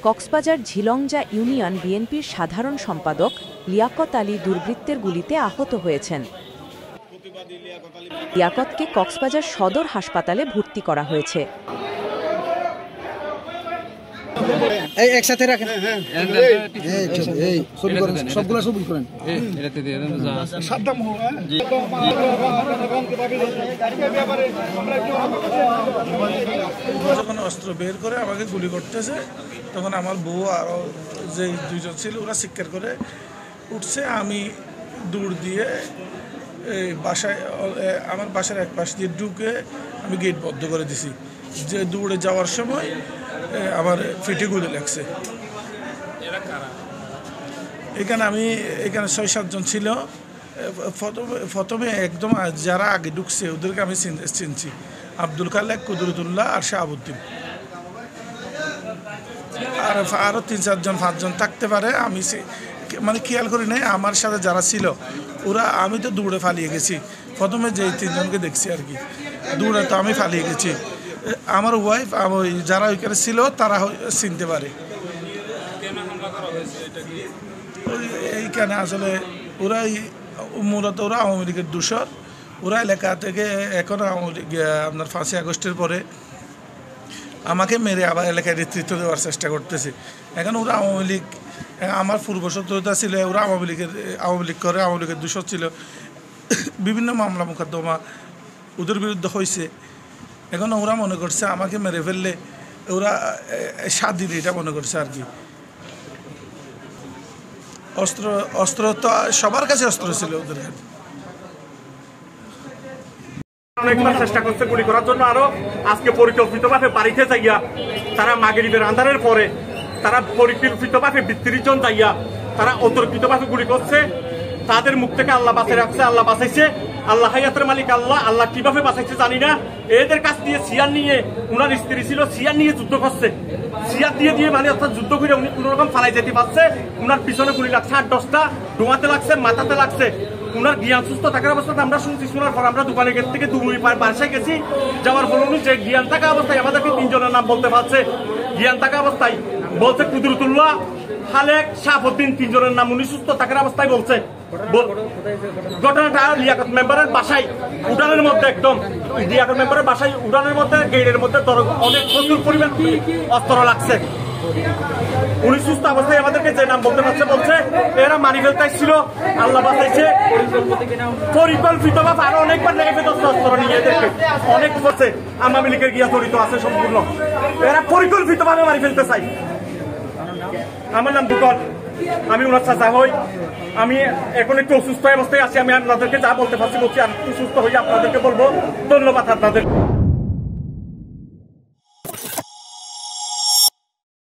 Cox's Bazar Jhilongja union বিএনপির সাধারণ সম্পাদক লিয়াকত আলী দুর্বৃত্তের গুলিতে আহত হয়েছেন। লিয়াকতকে কক্সবাজার সদর হাসপাতালে ভর্তি করা হয়েছে। একসাথে রাখেন, সবগুলো ছবি করেন। যখন অস্ত্র বের করে আমাকে গুলি করতেছে, তখন আমার বউ আরও যে দুইজন ছিল ওরা চিৎকার করে উঠছে। আমি দৌড় দিয়ে বাসায়, আমার বাসার এক পাশ দিয়ে ঢুকে আমি গেট বন্ধ করে দিছি। যে দৌড়ে যাওয়ার সময় আমার ফিটে গুলি লাগছে। এখানে 6-7 জন ছিল। প্রথমে একদম যারা আগে ঢুকছে ওদেরকে আমি চিনছি, আব্দুল খালেক, কুদরতুল্লাহ আর শাহাবুদ্দিন। আর আরও 3-4 জন 5 জন থাকতে পারে, আমি মানে খেয়াল করি নাই। আমার সাথে যারা ছিল ওরা, আমি তো দৌড়ে পালিয়ে গেছি। প্রথমে যে 3 জনকে দেখছি আর কি, দৌড়ে তো আমি পালিয়ে গেছি। আমার ওয়াইফ যারা ওইখানে ছিল তারা চিনতে পারে। এইখানে আসলে মূলত ওরা আওয়ামী লীগের দূষর। ওরা এলাকা থেকে এখন আওয়ামী লীগ আপনার 5ই আগস্টের পরে আমাকে মেরে আবার এলাকায় নেতৃত্ব দেওয়ার চেষ্টা করতেছে। এখন ওরা আওয়ামী লীগ, আমার পূর্বশত্রুতা ছিল, ওরা আওয়ামী লীগ করে আওয়ামী লীগের দূষর ছিল। বিভিন্ন মামলা মোকদ্দমা ওদের বিরুদ্ধে হয়েছে। এখন ওরা মনে করছে আমাকে মেরে ফেললে ওরা স্বাধীন, এটা মনে করছে আর কি। অস্ত্র তো সবার কাছে অস্ত্র ছিল ওদের কাছে। অনেকবার চেষ্টা করছে গুলি করার জন্য। আরো আজকে পরিকল্পিতভাবে বাড়িতে যাইয়া তারা মাগরিবের আন্ধারের পরে তারা পরিকল্পিতভাবে 32 জন যাইয়া তারা অতর্কিতভাবে গুলি করছে। তাদের মুখ থেকে আল্লাহ বাঁচিয়ে রাখছে, আল্লাহ বাঁচাইছে। আল্লাহ হায়াতের মালিক আল্লাহ। আল্লাহ কিভাবে বাঁচাইছে জানি না। এদের কাছ দিয়ে সিয়ার নিয়ে, উনার স্ত্রী ছিল, সিয়ার নিয়ে যুদ্ধ করছে। সিয়ার দিয়ে মানে অর্থাৎ যুদ্ধ করে উনি কোন রকম ফালাই যেতে পারছে। উনার পিছনে গুলি লাগছে 8-10টা, ডোমাতে লাগছে, মাথাতে লাগছে। উনার জ্ঞান সুস্থ থাকার অবস্থাতে আমরা শুনছি। শোনার পর আমরা দোকানের গেট থেকে দুমুড়ি বাসায় গেছি। যাওয়ার পর উনি যে জ্ঞান থাকা অবস্থায় আমাদেরকে 3 জনের নাম বলতে পারছে। জ্ঞান থাকা অবস্থায় বলছে কুদরতুল্লাহ, খালেক, শাহাবুদ্দিন, 3 জনের নাম উনি সুস্থ থাকার অবস্থায় বলছে। ঘটনাটা লিয়াকত মেম্বারের বাসায় উড়ানের মধ্যে, একদম লিয়াকত মেম্বারের বাসায় উড়ানের মধ্যে, গেটের মধ্যে অনেক প্রচুর পরিমাণ অস্ত্র লাগছে। উনি সুস্থ অবস্থায় আমাদেরকে যে নাম বলতে পারছে বলছে। এরা মারি ফেলতে ছিল, আল্লাহ বাঁচাইছে। পরিকল্পিতভাবে আরো অনেকবার লেগে ফেলতে অস্ত্র নিয়ে এদেরকে অনেক করছে। আওয়ামী লীগের গিয়া জড়িত আছে সম্পূর্ণ। এরা পরিকল্পিতভাবে মারি ফেলতে চাই। আমার নাম দুকল, আমি ওনার চাচা হই। আমি এখন একটু অসুস্থ অবস্থায় আছি। আমি আপনাদেরকে যা বলতে পারছি বলছি। আমি একটু সুস্থ হয়ে আপনাদেরকে বলবো। ধন্যবাদ আপনাদের।